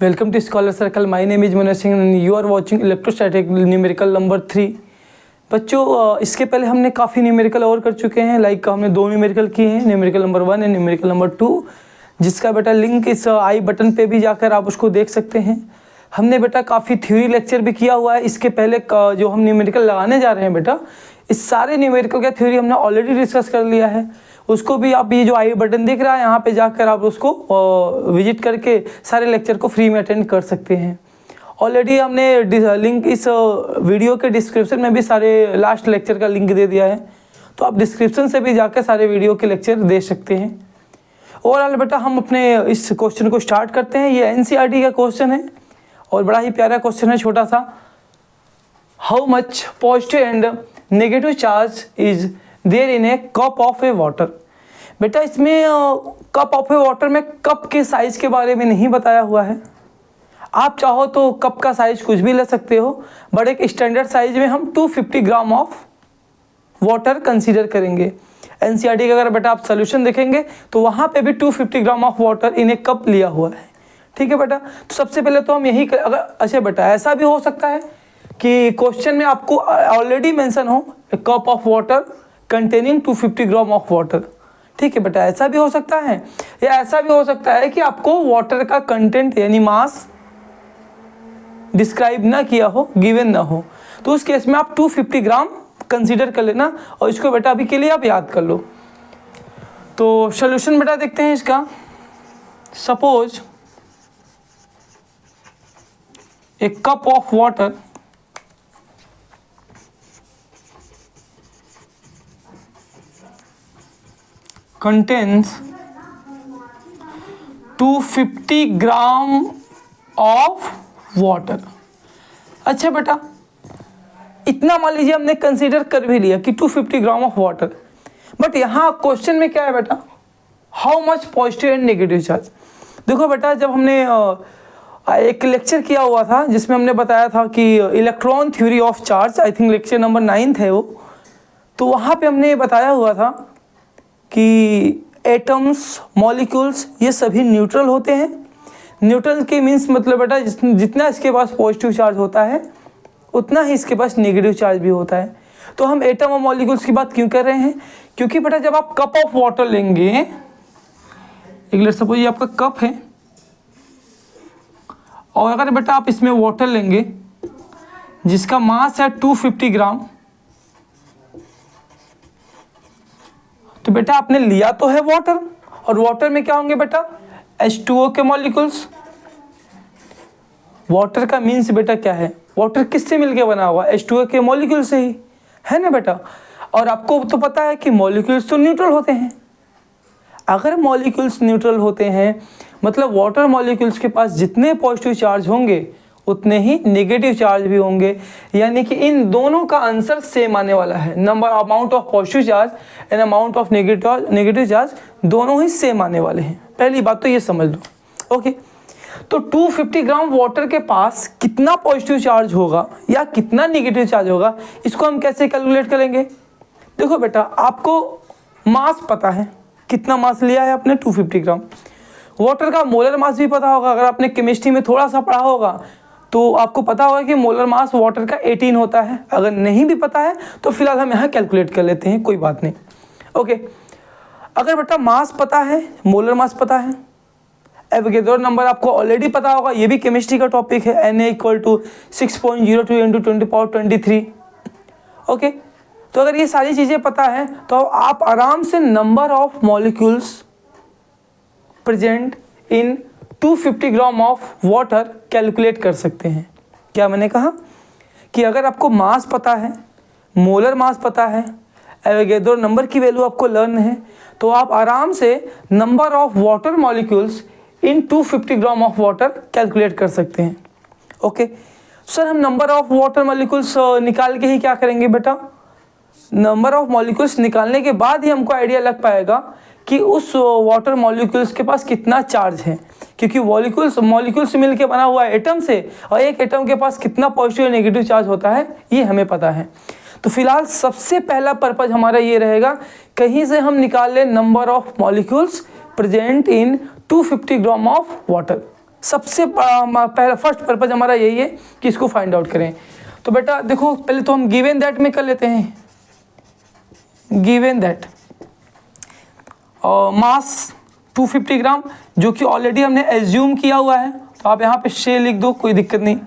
Welcome to Scholar Circle. My name is Manoj Singh and you are watching Electrostatic Numerical number 3. बच्चों इसके पहले हमने काफ़ी numerical और कर चुके हैं, लाइक हमने 2 न्यूमेरिकल किए हैं, numerical number 1 and numerical number 2, जिसका बेटा लिंक इस आई बटन पे भी जाकर आप उसको देख सकते हैं। हमने बेटा काफ़ी थ्योरी लेक्चर भी किया हुआ है। इसके पहले जो हम न्यूमेरिकल लगाने जा रहे हैं बेटा, इस सारे न्यूमेरिकल का थ्योरी हमने ऑलरेडी डिस्कस कर लिया है। उसको भी आप ये जो आई बटन दिख रहा है यहाँ पे जाकर आप उसको विजिट करके सारे लेक्चर को फ्री में अटेंड कर सकते हैं। ऑलरेडी हमने लिंक इस वीडियो के डिस्क्रिप्शन में भी सारे लास्ट लेक्चर का लिंक दे दिया है, तो आप डिस्क्रिप्शन से भी जाकर सारे वीडियो के लेक्चर दे सकते हैं। ओवरऑल बेटा हम अपने इस क्वेश्चन को स्टार्ट करते हैं। ये एनसीईआरटी का क्वेश्चन है और बड़ा ही प्यारा क्वेश्चन है, छोटा सा। How much positive and negative charge is there in a cup of a water. बेटा इसमें कप ऑफ ए वाटर में कप के साइज के बारे में नहीं बताया हुआ है। आप चाहो तो कप का साइज कुछ भी ले सकते हो, बट एक स्टैंडर्ड साइज में हम 250 ग्राम ऑफ वाटर कंसीडर करेंगे। एनसीईआरटी का अगर बेटा आप सोल्यूशन देखेंगे तो वहाँ पे भी 250 gram of water in a cup लिया हुआ है। ठीक है बेटा, तो सबसे पहले तो हम यही अगर अच्छा बेटा ऐसा भी हो सकता है कि क्वेश्चन में आपको ऑलरेडी मेंशन हो cup of water containing 250 gram of water. ठीक है बेटा, ऐसा भी हो सकता है, या ऐसा भी हो सकता है कि आपको वाटर का कंटेंट यानी मास डिस्क्राइब ना किया हो, गिवन ना हो, तो उस केस में आप 250 ग्राम कंसीडर कर लेना और इसको बेटा अभी के लिए आप याद कर लो। तो सॉल्यूशन बेटा देखते हैं इसका। Suppose A cup of water contains 250 gram of water. अच्छा बेटा, इतना मान लीजिए हमने कंसीडर कर भी लिया कि 250 ग्राम ऑफ वाटर, बट यहाँ क्वेश्चन में क्या है बेटा, how much positive and negative charge. देखो बेटा, जब हमने एक लेक्चर किया हुआ था जिसमें हमने बताया था कि electron theory of charge, I think lecture number 9 है वो, तो वहाँ पे हमने बताया हुआ था कि एटम्स, मॉलिक्यूल्स ये सभी न्यूट्रल होते हैं। न्यूट्रल के मीन्स मतलब बेटा जितना इसके पास पॉजिटिव चार्ज होता है उतना ही इसके पास नेगेटिव चार्ज भी होता है। तो हम एटम और मॉलिक्यूल्स की बात क्यों कर रहे हैं, क्योंकि बेटा जब आप कप ऑफ वाटर लेंगे, एक लेट्स सपोज ये आपका कप है और अगर बेटा आप इसमें वाटर लेंगे जिसका मास है 250 ग्राम, तो बेटा आपने लिया तो है वाटर, और वाटर में क्या होंगे बेटा H2O के मॉलिक्यूल्स। वाटर का मीन्स बेटा क्या है, वाटर किससे मिलके बना हुआ, H2O के मॉलिक्यूल से ही, है ना बेटा। और आपको तो पता है कि मॉलिक्यूल्स तो न्यूट्रल होते हैं। अगर मॉलिक्यूल्स न्यूट्रल होते हैं मतलब वाटर मॉलिक्यूल्स के पास जितने पॉजिटिव चार्ज होंगे उतने ही नेगेटिव चार्ज भी होंगे, यानी कि इन दोनों का आंसर सेम आने वाला है। Number amount of positive charge and amount of negative charge दोनों ही सेम आने वाले हैं। पहली बात तो ये समझ लो। ओके, तो 250 ग्राम वाटर के पास कितना पॉजिटिव चार्ज होगा या कितना नेगेटिव चार्ज होगा, इसको हम कैसे कैलकुलेट करेंगे। देखो बेटा, आपको मास पता है, कितना मास लिया है आपने 250 ग्राम। वाटर का मोलर मास भी पता होगा, अगर आपने केमिस्ट्री में थोड़ा सा पढ़ा होगा तो आपको पता होगा कि मोलर मास वाटर का 18 होता है। अगर नहीं भी पता है तो फिलहाल हम यहाँ कैलकुलेट कर लेते हैं, कोई बात नहीं। ओके, अगर बेटा मास पता है, मोलर मास पता है, एवोगैड्रो नंबर आपको ऑलरेडी पता होगा, ये भी केमिस्ट्री का टॉपिक है, Na = 6.02 × 10⁻23। ओके, तो अगर ये सारी चीज़ें पता है तो आप आराम से number of molecules present in 250 gram of water calculate कर सकते हैं। क्या मैंने कहा कि अगर आपको मास पता है, मोलर मास पता है, एवोगैड्रो नंबर की वैल्यू आपको लर्न है, तो आप आराम से number of water molecules in 250 gram of water calculate कर सकते हैं। ओके सर, हम नंबर ऑफ वाटर मॉलिक्यूल्स निकाल के ही क्या करेंगे बेटा, नंबर ऑफ मॉलिक्यूल्स निकालने के बाद ही हमको आइडिया लग पाएगा कि उस वाटर मॉलिक्यूल्स के पास कितना चार्ज है, क्योंकि मॉलिक्यूल्स मिलके बना हुआ है एटम से, और एक एटम के पास कितना पॉजिटिव और नेगेटिव चार्ज होता है ये हमें पता है। तो फिलहाल सबसे पहला पर्पज हमारा ये रहेगा, कहीं से हम निकाल लें number of molecules present in 250 gram of water. सबसे पहला फर्स्ट पर्पज हमारा यही है कि इसको फाइंड आउट करें। तो बेटा देखो पहले तो हम गिवन दैट में कर लेते हैं, गिवन दैट और मास 250 ग्राम जो कि ऑलरेडी हमने एज्यूम किया हुआ है, तो आप यहाँ पे शे लिख दो, कोई दिक्कत नहीं।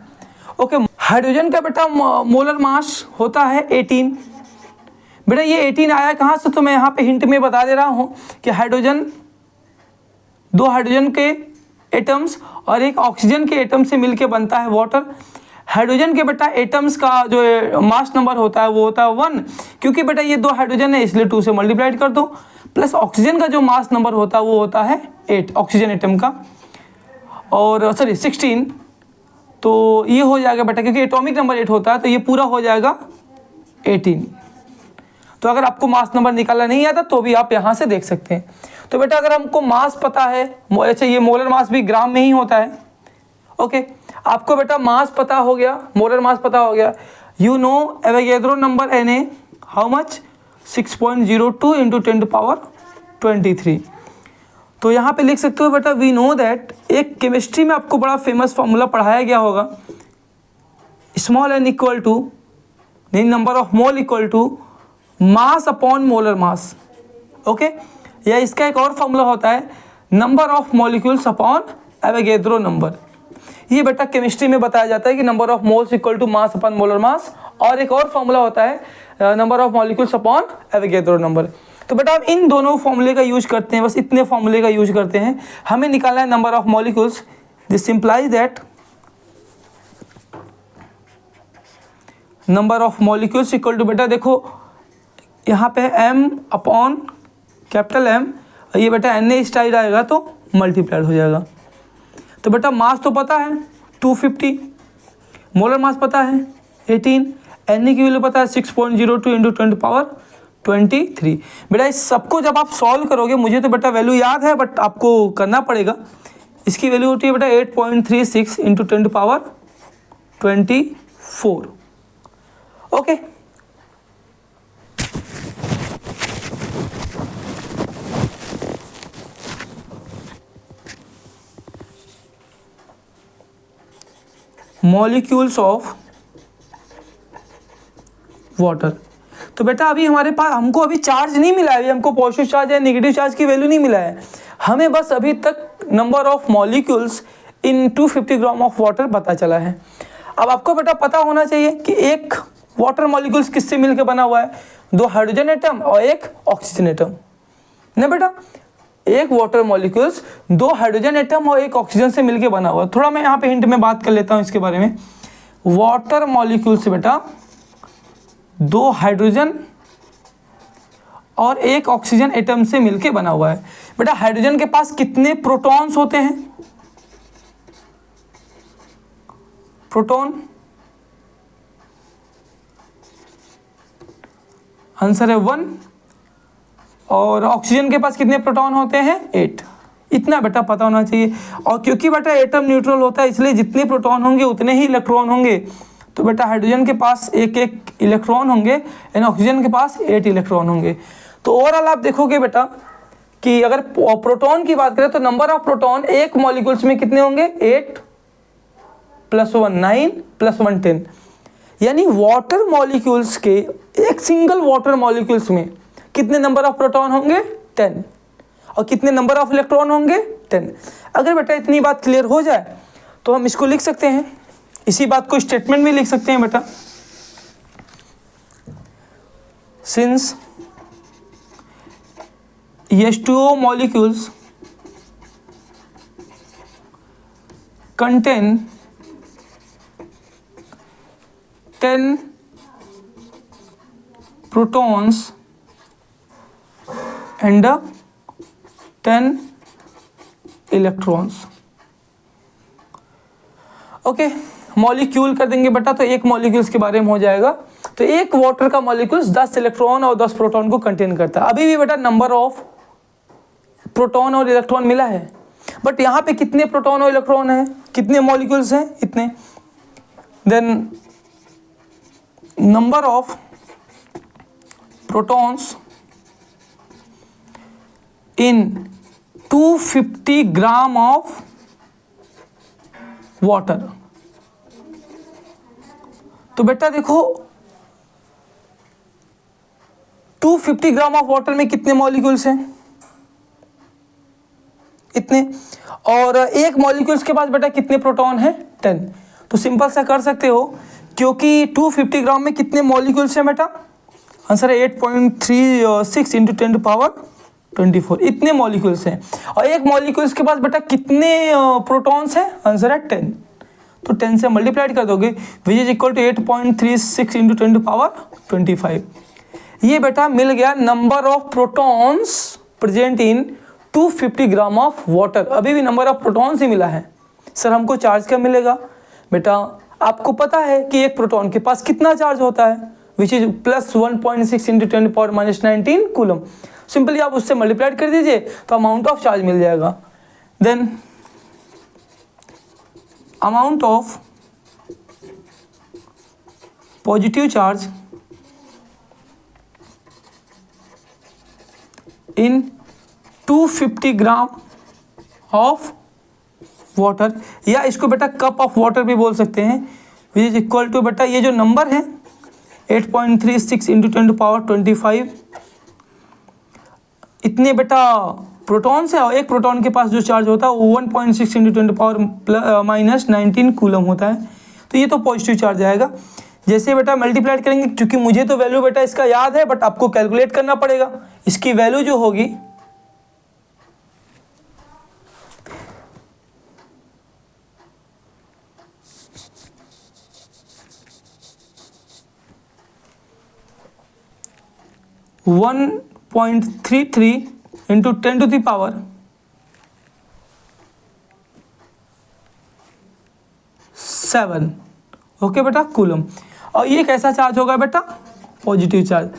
ओके, हाइड्रोजन का बेटा मोलर मास होता है 18। बेटा ये 18 आया कहाँ से, तो मैं यहाँ पे हिंट में बता दे रहा हूँ कि हाइड्रोजन, दो हाइड्रोजन के एटम्स और एक ऑक्सीजन के एटम से मिलके बनता है वाटर। हाइड्रोजन के बेटा एटम्स का जो मास नंबर होता है वो होता है 1, क्योंकि बेटा ये दो हाइड्रोजन है इसलिए 2 से मल्टीप्लाइड कर दो, प्लस ऑक्सीजन का जो मास नंबर होता है वो होता है 8 ऑक्सीजन एटम का, और सॉरी 16। तो ये हो जाएगा बेटा, क्योंकि एटॉमिक नंबर 8 होता है तो ये पूरा हो जाएगा 18। तो अगर आपको मास नंबर निकालना नहीं आता तो भी आप यहाँ से देख सकते हैं। तो बेटा अगर हमको मास पता है, अच्छा ये मोलर मास भी ग्राम में ही होता है। ओके, आपको बेटा मास पता हो गया, मोलर मास पता हो गया। You know Avogadro number Na how much, 6.02 into 10⁻23। तो यहाँ पे लिख सकते हो बेटा वी नो दैट, एक केमिस्ट्री में आपको बड़ा फेमस फॉर्मूला पढ़ाया गया होगा, small n equal to number of mole equal to mass upon molar mass. Okay, या इसका एक और फॉर्मूला होता है number of molecules upon Avogadro number. ये बेटा केमिस्ट्री में बताया जाता है कि number of moles equal to mass upon molar mass, और एक और फॉर्मूला होता है number of molecules upon Avogadro number. तो बेटा हम इन दोनों फॉर्मूले का यूज करते हैं, बस इतने फॉर्मूले का यूज करते हैं, हमें निकालना है number of molecules. This implies that number of molecules equal to, बेटा देखो यहाँ पे m अपॉन कैपिटल M, और ये बेटा Na स्टाइल आएगा तो मल्टीप्लाइड हो जाएगा। तो बेटा मास तो पता है 250, मोलर मास पता है 18, Na की वैल्यू पता है 6.02 इंटू 10⁻23। बेटा इस सबको जब आप सॉल्व करोगे, मुझे तो बेटा वैल्यू याद है बट आपको करना पड़ेगा, इसकी वैल्यू होती है बेटा 8.36 into 10⁻24। Okay, molecules of water. तो बेटा अभी हमारे पास, हमको अभी चार्ज नहीं मिला है, अभी हमको पॉजिटिव चार्ज या नेगेटिव चार्ज की वैल्यू नहीं मिला है, हमें बस अभी तक number of molecules in 250 gram of water पता चला है। अब आपको बेटा पता होना चाहिए कि एक वाटर मॉलिक्यूल्स किससे मिलकर बना हुआ है, दो हाइड्रोजन एटम और एक ऑक्सीजन एटम ना बेटा। एक वाटर मॉलिक्यूल्स दो हाइड्रोजन एटम और एक ऑक्सीजन से मिलकर बना हुआ है। थोड़ा मैं यहाँ पे हिंट में बात कर लेता हूँ इसके बारे में। वाटर मॉलिक्यूल्स बेटा दो हाइड्रोजन और एक ऑक्सीजन एटम से मिलकर बना हुआ है। बेटा हाइड्रोजन के पास कितने प्रोटॉन्स होते हैं, प्रोटॉन, आंसर है 1, और ऑक्सीजन के पास कितने प्रोटॉन होते हैं 8। इतना बेटा पता होना चाहिए। और क्योंकि बेटा एटम न्यूट्रल होता है इसलिए जितने प्रोटॉन होंगे उतने ही इलेक्ट्रॉन होंगे। तो बेटा हाइड्रोजन के पास एक एक इलेक्ट्रॉन होंगे एंड ऑक्सीजन के पास 8 इलेक्ट्रॉन होंगे। तो ओवरऑल आप देखोगे बेटा कि अगर प्रोटॉन की बात करें तो नंबर ऑफ प्रोटॉन एक मॉलिक्यूल्स में कितने होंगे, 8 + 1 9 + 1 10। यानी वाटर मॉलिक्यूल्स के, एक सिंगल वाटर मॉलिक्यूल्स में कितने नंबर ऑफ प्रोटॉन होंगे 10, और कितने नंबर ऑफ इलेक्ट्रॉन होंगे 10। अगर बेटा इतनी बात क्लियर हो जाए तो हम इसको लिख सकते हैं, इसी बात को स्टेटमेंट में लिख सकते हैं बेटा। Since H2O molecules contain 10 protons and 10 electrons. Okay, molecule कर देंगे बेटा तो एक मॉलिक्यूल्स के बारे में हो जाएगा। तो एक वाटर का मॉलिक्यूल्स 10 इलेक्ट्रॉन और 10 प्रोटॉन को कंटेन करता है। अभी भी बेटा नंबर ऑफ प्रोटॉन और इलेक्ट्रॉन मिला है, बट यहाँ पे कितने प्रोटॉन और इलेक्ट्रॉन है, कितने मॉलिक्यूल्स हैं, इतने। Then number of protons in 250 gram of water. तो बेटा देखो 250 ग्राम ऑफ वाटर में कितने मॉलिक्यूल्स हैं? इतने। और एक मॉलिक्यूल्स के पास बेटा कितने प्रोटॉन हैं? 10। तो सिंपल सा कर सकते हो, क्योंकि 250 ग्राम में कितने मॉलिक्यूल्स हैं बेटा? आंसर है 8.36 इंटू 10⁻24, इतने मॉलिक्यूल्स हैं। और एक मॉलिक्यूल्स के पास बेटा कितने प्रोटॉन्स हैं? आंसर है 10। तो 10 से मल्टीप्लाइड कर दोगे, which is equal to 8.36 into 10⁻25। ये बेटा मिल गया number of protons present in 250 gram of water. अभी भी नंबर ऑफ प्रोटॉन्स ही मिला है। सर हमको चार्ज क्या मिलेगा? बेटा आपको पता है कि एक प्रोटॉन के पास कितना चार्ज होता है, which is plus 1.6 into 10⁻−19 coulomb. Simply आप उससे मल्टीप्लाइड कर दीजिए तो अमाउंट ऑफ चार्ज मिल जाएगा। Then amount of positive charge in 250 gram of water, या इसको बेटा कप ऑफ वाटर भी बोल सकते हैं, विच इज इक्वल टू बेटा ये जो नंबर है 8.36 इंटू 10⁻25, इतने बेटा प्रोटॉन्स है। और एक प्रोटॉन के पास जो चार्ज होता है वो 1.6 इंटू 10⁻−19 कूलम होता है। तो ये तो पॉजिटिव चार्ज आएगा। जैसे बेटा मल्टीप्लाइड करेंगे, क्योंकि मुझे तो वैल्यू बेटा इसका याद है, बट आपको कैलकुलेट करना पड़ेगा। इसकी वैल्यू जो होगी 1.33 इंटू 10⁻7, ओके बेटा, कूलम। और ये कैसा चार्ज होगा बेटा? Positive charge.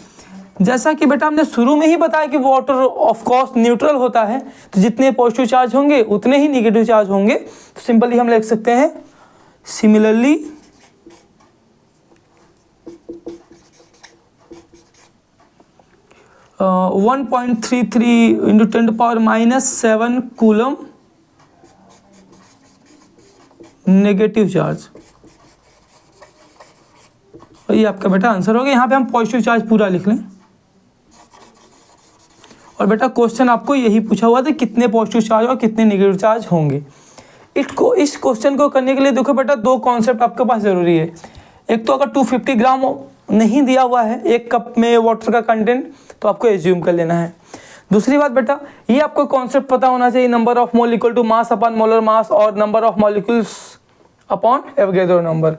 जैसा कि बेटा हमने शुरू में ही बताया कि वाटर ऑफ कोर्स न्यूट्रल होता है, तो जितने पॉजिटिव चार्ज होंगे उतने ही निगेटिव चार्ज होंगे। तो सिंपली हम लिख सकते हैं similarly 1.33 into 10⁻−7 coulomb negative charge. और ये आपका बेटा आंसर हो गया। यहाँ पे हम पॉजिटिव चार्ज पूरा लिख लें। और बेटा क्वेश्चन आपको यही पूछा हुआ था, कितने पॉजिटिव चार्ज और कितने नेगेटिव चार्ज होंगे। इस क्वेश्चन को करने के लिए देखो बेटा दो कॉन्सेप्ट आपके पास ज़रूरी है। एक तो अगर 250 ग्राम नहीं दिया हुआ है एक कप में वाटर का कंटेंट, तो आपको एज्यूम कर लेना है। दूसरी बात बेटा, ये आपको कॉन्सेप्ट पता होना चाहिए, number of mole equal to mass upon molar mass और number of molecules upon Avogadro number.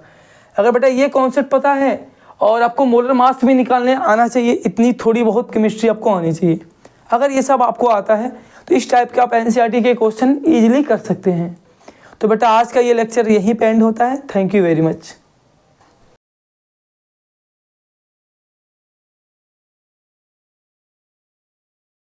अगर बेटा ये कॉन्सेप्ट पता है और आपको मोलर मास भी निकालने आना चाहिए, इतनी थोड़ी बहुत केमिस्ट्री आपको आनी चाहिए। अगर ये सब आपको आता है तो इस टाइप के आप एनसीईआरटी के क्वेश्चन ईजिली कर सकते हैं। तो बेटा आज का ये लेक्चर यहीं पे एंड होता है। Thank you very much.